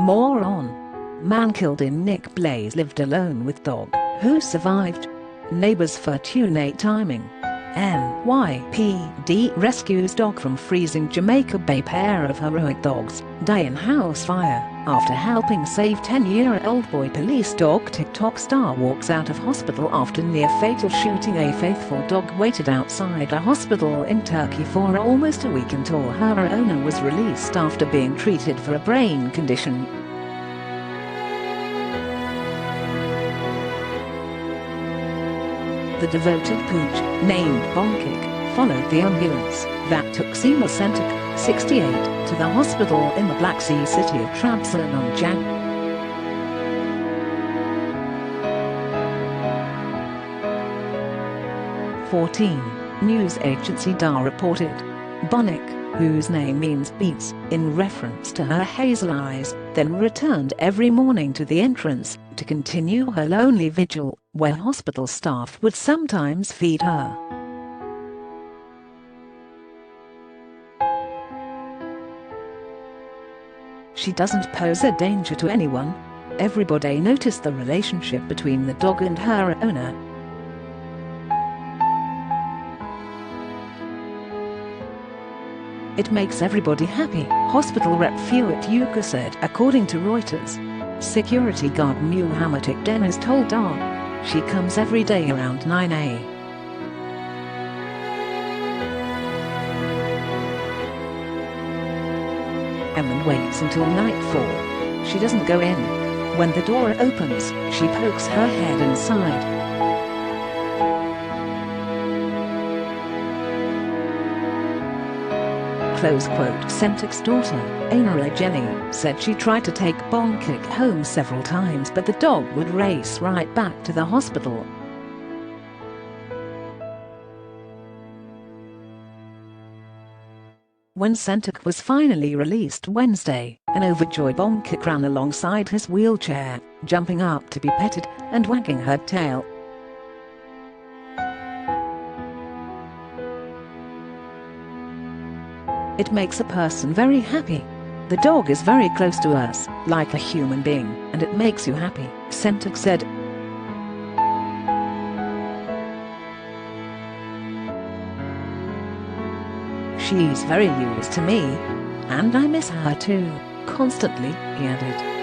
More on. Man killed in Nick Blaze lived alone with dog, who survived. Neighbors fortunate timing. NYPD rescues dog from freezing Jamaica Bay. Pair of heroic dogs die in house fire after helping save 10-year-old boy. Police dog. TikTok star walks out of hospital after near fatal shooting. A faithful dog waited outside a hospital in Turkey for almost a week until her owner was released after being treated for a brain condition. The devoted pooch, named Bonkik, followed the ambulance that took Seema Sentuk, 68, to the hospital in the Black Sea city of Trabzon on Jan. 14. News agency DAR reported. Bonik, whose name means beats, in reference to her hazel eyes, then returned every morning to the entrance to continue her lonely vigil, where hospital staff would sometimes feed her. She doesn't pose a danger to anyone. Everybody noticed the relationship between the dog and her owner. It makes everybody happy, hospital rep Fuat Yuka said, according to Reuters. Security guard Muhammadik Deniz told DAR. She comes every day around 9 a.m. and waits until nightfall. She doesn't go in. When the door opens, she pokes her head inside. Close quote. Sentuk's daughter, Ainara Jenny, said she tried to take Bonkik home several times, but the dog would race right back to the hospital. When Sentuk was finally released Wednesday, an overjoyed Bonkik ran alongside his wheelchair, jumping up to be petted and wagging her tail. It makes a person very happy. The dog is very close to us, like a human being, and it makes you happy, Sentuk said. She's very used to me. And I miss her too, constantly, he added.